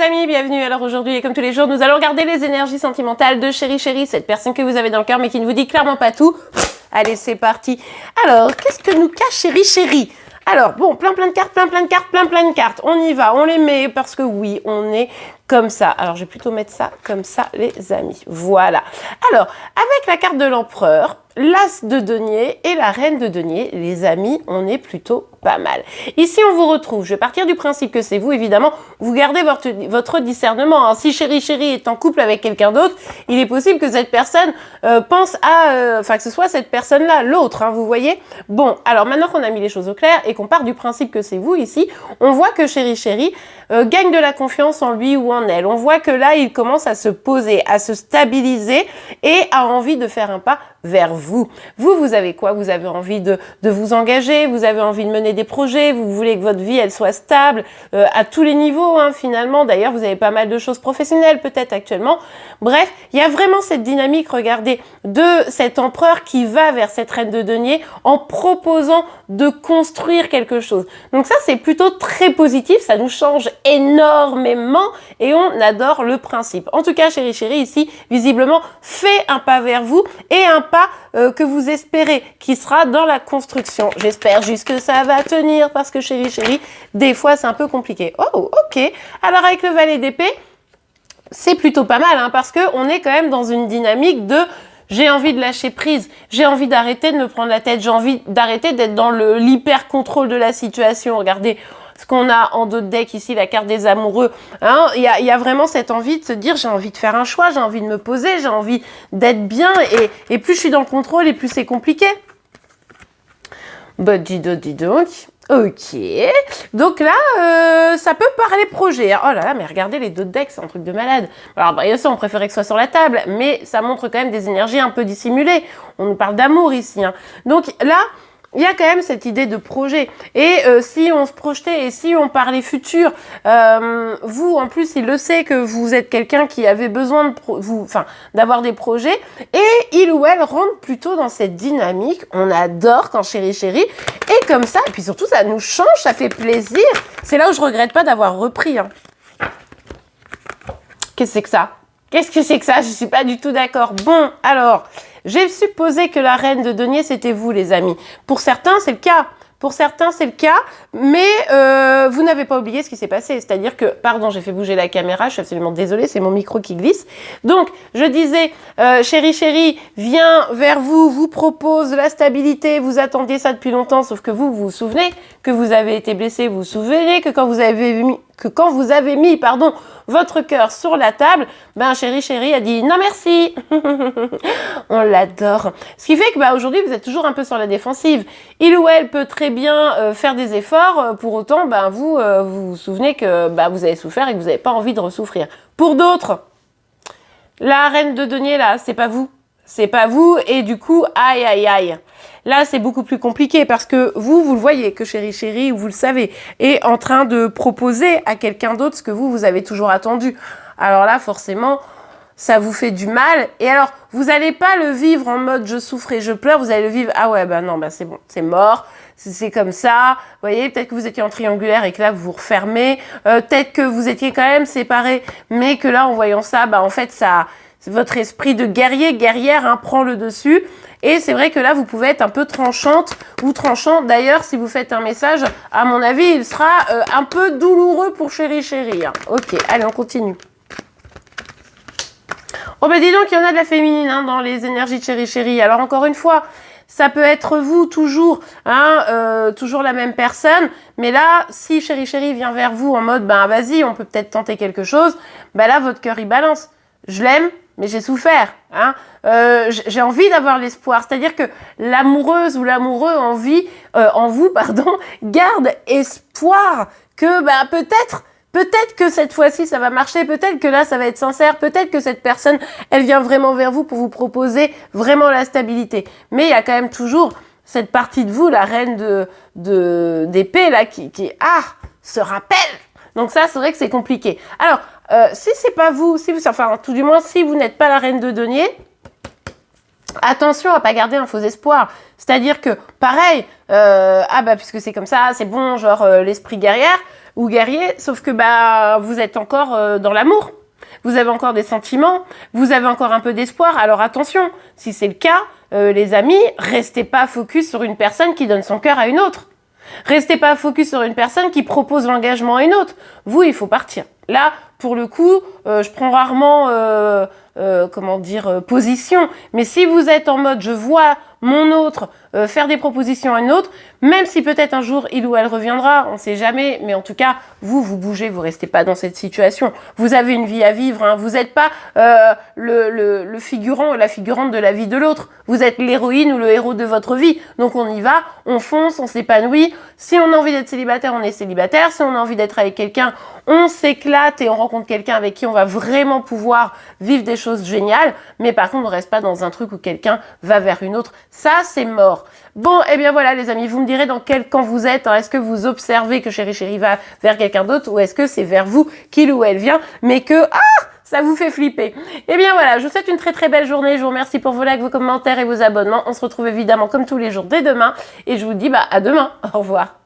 les amis, bienvenue. Alors aujourd'hui, et comme tous les jours, nous allons regarder les énergies sentimentales de Chérie Chérie, cette personne que vous avez dans le cœur mais qui ne vous dit clairement pas tout. Allez, c'est parti. Alors, qu'est-ce que nous cache Chérie Chérie? Alors, bon, plein de cartes, plein de cartes. On y va, on les met parce que oui, on est comme ça. Alors, je vais plutôt mettre ça comme ça, les amis. Voilà. Alors, avec la carte de l'empereur, l'as de denier et la reine de denier, les amis, on est plutôt pas mal. Ici, on vous retrouve. Je vais partir du principe que c'est vous, évidemment. Vous gardez votre discernement. Hein. Si Chérie Chérie est en couple avec quelqu'un d'autre, il est possible que cette personne pense à... Enfin, que ce soit cette personne-là, l'autre, hein, vous voyez. Bon, alors maintenant qu'on a mis les choses au clair et qu'on part du principe que c'est vous ici, on voit que Chérie Chérie gagne de la confiance en lui ou en elle. On voit que là, il commence à se poser, à se stabiliser et a envie de faire un pas vers vous. Vous avez quoi? Vous avez envie de vous engager, vous avez envie de mener des projets, vous voulez que votre vie, elle soit stable à tous les niveaux, hein, finalement. D'ailleurs, vous avez pas mal de choses professionnelles peut-être actuellement. Bref, il y a vraiment cette dynamique, regardez, de cet empereur qui va vers cette reine de denier en proposant de construire quelque chose. Donc ça, c'est plutôt très positif, ça nous change énormément et on adore le principe. En tout cas, Chérie Chérie, ici, visiblement, fait un pas vers vous et un pas que vous espérez qui sera dans la construction. J'espère juste que ça va tenir parce que Chérie Chérie, des fois, c'est un peu compliqué. Oh, ok. Alors, avec le valet d'épée, c'est plutôt pas mal hein, parce qu'on est quand même dans une dynamique de j'ai envie de lâcher prise, j'ai envie d'arrêter de me prendre la tête, j'ai envie d'arrêter d'être dans l'hyper-contrôle de la situation. Regardez ce qu'on a en dos de deck ici, la carte des amoureux. Hein, y a vraiment cette envie de se dire j'ai envie de faire un choix, j'ai envie de me poser, j'ai envie d'être bien et plus je suis dans le contrôle et plus c'est compliqué. Bah dis donc. Ok, donc là, ça peut parler projet. Hein. Oh là là, mais regardez les deux decks, c'est un truc de malade. Alors, bien sûr, on préférait que ce soit sur la table, mais ça montre quand même des énergies un peu dissimulées. On nous parle d'amour ici. Hein. Donc là, il y a quand même cette idée de projet. Et si on se projetait et si on parlait futur, vous, en plus, il le sait que vous êtes quelqu'un qui avait besoin de d'avoir des projets. Et il ou elle rentre plutôt dans cette dynamique. On adore quand Chérie Chérie. Et comme ça, et puis surtout, ça nous change, ça fait plaisir. C'est là où je regrette pas d'avoir repris. Hein. Qu'est-ce que c'est que ça? Qu'est-ce que c'est que ça? Je suis pas du tout d'accord. Bon, alors... J'ai supposé que la reine de denier, c'était vous, les amis. Pour certains, c'est le cas. Pour certains, c'est le cas, mais vous n'avez pas oublié ce qui s'est passé. C'est-à-dire que, pardon, j'ai fait bouger la caméra, je suis absolument désolée, c'est mon micro qui glisse. Donc, je disais, Chérie Chérie vient vers vous, vous propose la stabilité, vous attendiez ça depuis longtemps, sauf que vous vous souvenez que vous avez été blessé, vous vous souvenez que quand vous avez mis, votre cœur sur la table, ben Chérie Chérie a dit non merci. On l'adore. Ce qui fait que aujourd'hui vous êtes toujours un peu sur la défensive. Il ou elle peut très bien faire des efforts, pour autant vous vous souvenez que vous avez souffert et que vous n'avez pas envie de ressouffrir. Pour d'autres, la reine de denier là, c'est pas vous. C'est pas vous et du coup, aïe aïe aïe. Là, c'est beaucoup plus compliqué parce que vous le voyez que Chérie Chérie, vous le savez, est en train de proposer à quelqu'un d'autre ce que vous avez toujours attendu. Alors là, forcément, ça vous fait du mal. Et alors, vous n'allez pas le vivre en mode je souffre et je pleure, vous allez le vivre, ah ouais, non, c'est bon, c'est mort, c'est comme ça. Vous voyez, peut-être que vous étiez en triangulaire et que là, vous vous refermez. Peut-être que vous étiez quand même séparés, mais que là, en voyant ça, en fait, votre esprit de guerrière hein, prend le dessus. Et c'est vrai que là, vous pouvez être un peu tranchante ou tranchant. D'ailleurs, si vous faites un message, à mon avis, il sera un peu douloureux pour Chérie Chérie. Hein. Ok, allez, on continue. Oh dis donc, il y en a de la féminine hein, dans les énergies de Chérie Chérie. Alors encore une fois, ça peut être vous toujours, hein, toujours la même personne. Mais là, si Chérie Chérie vient vers vous en mode, vas-y, on peut peut-être tenter quelque chose. Là, votre cœur, il balance. Je l'aime, mais j'ai souffert. Hein. J'ai envie d'avoir l'espoir. C'est-à-dire que l'amoureuse ou l'amoureux en vous, garde espoir que peut-être que cette fois-ci ça va marcher, peut-être que là ça va être sincère, peut-être que cette personne, elle vient vraiment vers vous pour vous proposer vraiment la stabilité. Mais il y a quand même toujours cette partie de vous, la reine d'épée là, qui se rappelle. Donc ça, c'est vrai que c'est compliqué. Alors, si c'est pas vous, tout du moins si vous n'êtes pas la reine de denier, Attention à pas garder un faux espoir. C'est-à-dire que, pareil, puisque c'est comme ça, c'est bon, genre l'esprit guerrière ou guerrier, sauf que vous êtes encore dans l'amour. Vous avez encore des sentiments, vous avez encore un peu d'espoir. Alors attention, si c'est le cas, les amis, restez pas focus sur une personne qui donne son cœur à une autre. Restez pas focus sur une personne qui propose l'engagement à une autre. Vous, il faut partir. Là, pour le coup, je prends rarement, position. Mais si vous êtes en mode, je vois mon autre faire des propositions à une autre, même si peut-être un jour il ou elle reviendra, on ne sait jamais, mais en tout cas, vous bougez, vous restez pas dans cette situation. Vous avez une vie à vivre, hein. Vous n'êtes pas le figurant ou la figurante de la vie de l'autre. Vous êtes l'héroïne ou le héros de votre vie. Donc on y va, on fonce, on s'épanouit. Si on a envie d'être célibataire, on est célibataire. Si on a envie d'être avec quelqu'un, on s'éclate et on rencontre quelqu'un avec qui on va vraiment pouvoir vivre des choses géniales. Mais par contre, on ne reste pas dans un truc où quelqu'un va vers une autre. Ça, c'est mort. Bon, et bien voilà les amis, vous me direz dans quel camp vous êtes. Hein. Est-ce que vous observez que Chéri Chéri va vers quelqu'un d'autre ou est-ce que c'est vers vous qu'il ou elle vient, mais que ça vous fait flipper. Et bien voilà, je vous souhaite une très très belle journée. Je vous remercie pour vos likes, vos commentaires et vos abonnements. On se retrouve évidemment comme tous les jours dès demain. Et je vous dis à demain. Au revoir.